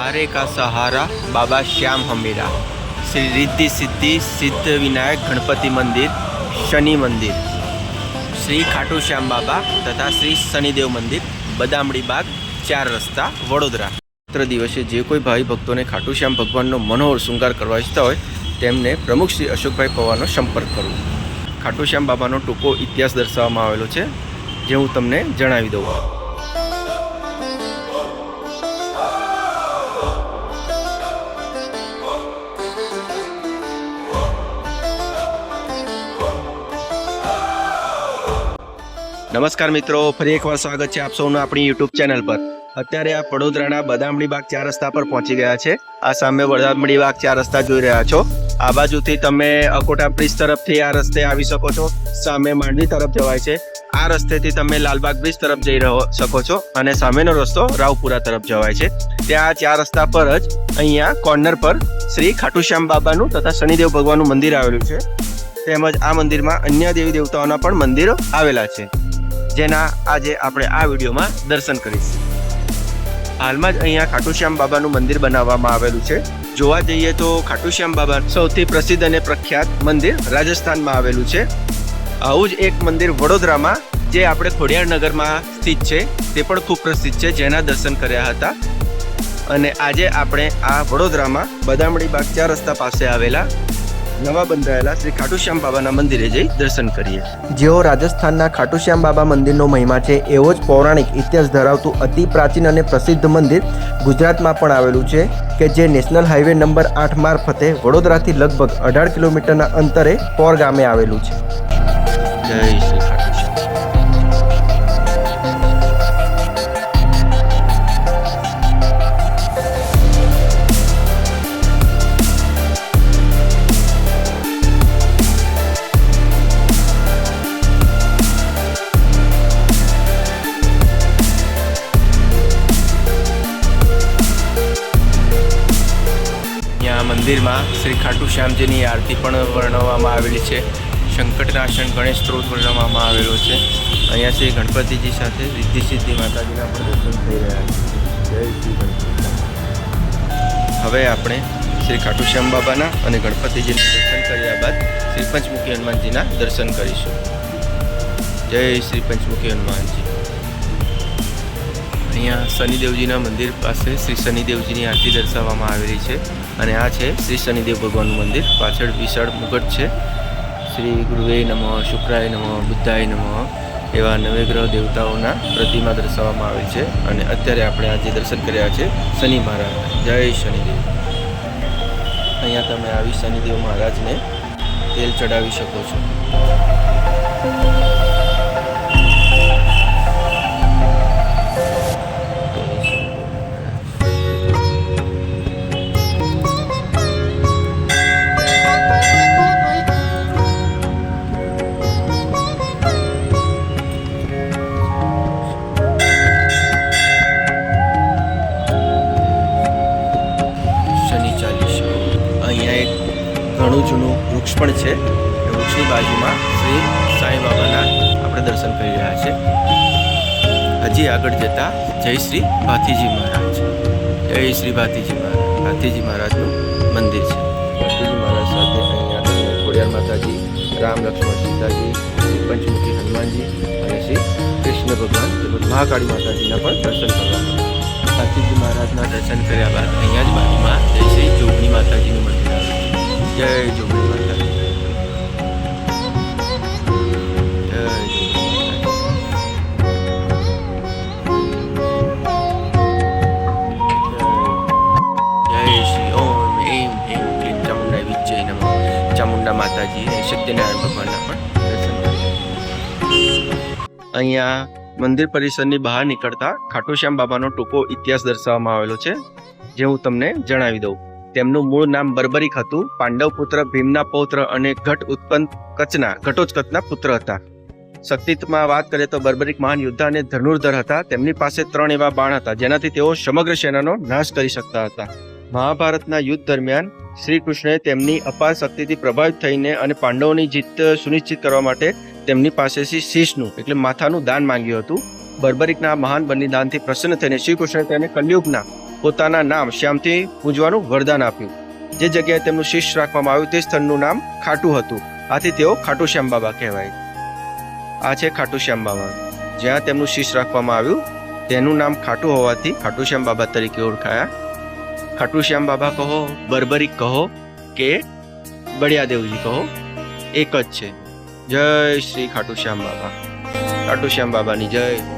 हारे का सहारा बाबा श्याम हमीरा, श्री रिद्धि सिद्धि सिद्ध विनायक गणपति मंदिर, शनि मंदिर, श्री खाटू श्याम बाबा तथा श्री शनिदेव मंदिर, बदामड़ी बाग, 4 रस्ता, वडोदरा। दिवसे जे कोई भाई भक्तों ने खाटू श्याम भगवान मनोहर श्रृंगार करवा इच्छता होय तेमने प्रमुख श्री अशोकभाई पवारनो संपर्क करो। खाटू श्याम बाबानो टूंको इतिहास दर्शाववामां आवेलो छे, जे हूँ तमने जणावी दऊं। नमस्कार मित्रों, फरी एक बार स्वागत है आप सौનું આપણી यूट्यूब चैनल पर। અત્યારે આ વડોદરાના બદામડી બાગ 4 રસ્તા પર પહોંચી ગયા છે। આ સામે બદામડી બાગ 4 રસ્તા જોઈ રહ્યા છો। આ બાજુથી તમે અકોટા બ્રિજ તરફથી આ રસ્તે આવી શકો છો। સામે માંડવી તરફ જવાય છે। આ રસ્તેથી તમે લાલબાગ બ્રિજ તરફ જઈ શકો છો અને સામેનો રસ્તો રાવપુરા તરફ જવાય છે। ત્યાં 4 રસ્તા પર જ અહીંયા કોર્નર પર શ્રી ખાટુ શ્યામ બાબાનું તથા શનિદેવ ભગવાનનું મંદિર આવેલું છે। તેમજ આ મંદિરમાં અન્ય દેવી દેવતાઓના પણ મંદિરો આવેલા છે, જેના આજે આપણે આ વિડીયોમાં દર્શન કરીશું। હાલમાં જ અહીંયા ખાટુ શ્યામ બાબાનું મંદિર બનાવવામાં આવેલું છે। જોવા જઈએ તો ખાટુ શ્યામ બાબા સૌથી પ્રસિદ્ધ અને પ્રખ્યાત મંદિર રાજસ્થાનમાં આવેલું છે। આવું જ એક મંદિર વડોદરામાં જે આપણે ખોડિયારનગરમાં સ્થિત છે તે પણ ખૂબ પ્રસિદ્ધ છે, જેના દર્શન કર્યા હતા। અને આજે આપણે આ વડોદરામાં બદામડી બાગ 4 રસ્તા પાસે આવેલા નવા બંધાયેલા શ્રી ખાટુ શ્યામ બાબાના મંદિરે જઈ દર્શન કરીએ। જેઓ રાજસ્થાનના ખાટુ શ્યામ બાબા મંદિરનો મહિમા છે, એવો જ પૌરાણિક ઇતિહાસ ધરાવતું અતિ પ્રાચીન અને પ્રસિદ્ધ મંદિર ગુજરાતમાં પણ આવેલું છે, કે જે નેશનલ હાઈવે નંબર 8 મારફતે વડોદરાથી લગભગ 18 કિલોમીટરના અંતરે પોર ગામે આવેલું છે। જય શ્રી ખાટુ શ્યામ। મંદિરમાં શ્રી ખાટુ શ્યામજીની આરતી પણ વર્ણવવામાં આવેલી છે। સંકટનાશન ગણેશ સ્ત્રોત વર્ણવવામાં આવેલો છે। અહીંયા શ્રી ગણપતિજી સાથે રિદ્ધિ સિદ્ધિ માતાજીના પણ દર્શન થઈ રહ્યા છે। જય શ્રી ગણપતિ। હવે આપણે શ્રી ખાટુ શ્યામ બાબાના અને ગણપતિજીના દર્શન કર્યા બાદ શ્રી પંચમુખી હનુમાનજીના દર્શન કરીશું। જય શ્રી પંચમુખી હનુમાનજી। અહીંયા શનિદેવજીના મંદિર પાસે શ્રી શનિદેવજીની આરતી દર્શાવવામાં આવેલી છે અને આ છે શ્રી શનિદેવ ભગવાનનું મંદિર। પાછળ વિશાળ મુગટ છે। શ્રી ગુરુવે નમઃ, શુક્રાય નમઃ, બુદ્ધાય નમઃ એવા નવગ્રહ દેવતાઓના પ્રતિમા દર્શાવવામાં આવેલ છે। અને અત્યારે આપણે આજે દર્શન કર્યા છે શનિ મહારાજ। જય શનિદેવ। અહીંયા તમે આવી શનિદેવ મહારાજને તેલ ચડાવી શકો છો। ઘણું જૂનું વૃક્ષ પણ છે। એ વૃક્ષની બાજુમાં શ્રી સાંઈ બાબાના આપણે દર્શન કરી રહ્યા છે। હજી આગળ જતા જય શ્રી ભાથીજી મહારાજ, જય શ્રી ભાથીજી મહારાજ, ભાથીજી મહારાજનું મંદિર છે। ભાથીજી મહારાજ સાથે અહીંયા તમને ખોડિયાર માતાજી, રામ લક્ષ્મણ સીતાજી, શ્રી પંચમુખી હનુમાનજી અને શ્રી કૃષ્ણ ભગવાન તેમજ મહાકાળી માતાજીના પણ દર્શન કરવા। ભાથીજી મહારાજના દર્શન કર્યા બાદ અહીંયા જ બાજુમાં જય શ્રી જોગણી માતાજીનું મંદિર આવે છે। જય જોગણી માતા। જય શ્રી ઓમ એમ એમ ક્લીમ ચામુંડા વિજય નમઃ। ચામુંડા માતાજી અને સત્યનારાયણ ભગવાનના પણ દર્શન કર્યા। અહીંયા મંદિર પરિસરની બહાર નીકળતા ખાટુ શ્યામ બાબાનો ટૂંકો ઇતિહાસ દર્શાવવામાં આવેલો છે, જે હું તમને જણાવી દઉં। તેમનું મૂળ નામ બર્બરિક હતું। પાંડવ પુત્ર ભીમના પૌત્ર અને ઘટોત્કચના પુત્ર હતા। શક્તિમાં વાત કરીએ તો બર્બરિક મહાન યોદ્ધા અને ધનુર્ધર હતા। તેમની પાસે 3 એવા બાણ હતા જેનાથી તેઓ સમગ્ર સેનાનો નાશ કરી શકતા હતા। મહાભારતના યુદ્ધ દરમિયાન શ્રી કૃષ્ણએ તેમની અપાર શક્તિથી પ્રભાવિત થઈને અને પાંડવોની જીત સુનિશ્ચિત કરવા માટે તેમની પાસેથી શીશનું એટલે માથાનું દાન માંગ્યું હતું। બર્બરિકના મહાન બલિદાનથી પ્રસન્ન થઈને શ્રી કૃષ્ણે તેને કલયુગના પોતાના નામ શ્યામથી પૂજવાનું વરદાન આપ્યું. જે જગ્યાએ તેમનું શિષ્ય રાખવામાં આવ્યું તે સ્થળનું નામ ખાટું હતું. આથી તેઓ ખાટુ શ્યામ બાબા કહેવાય. આ છે ખાટુ શ્યામ બાબા. જ્યાં તેમનું શિષ્ય રાખવામાં આવ્યું તેનું નામ ખાટું હોવાથી ખાટુ શ્યામ બાબા તરીકે ઓળખાયા. ખાટુ શ્યામ બાબા કહો, બરબરિક કહો કે બળિયાદેવજી કહો, એક જ છે. જય શ્રી ખાટુ શ્યામ બાબા. ખાટુ શ્યામ બાબાની જય.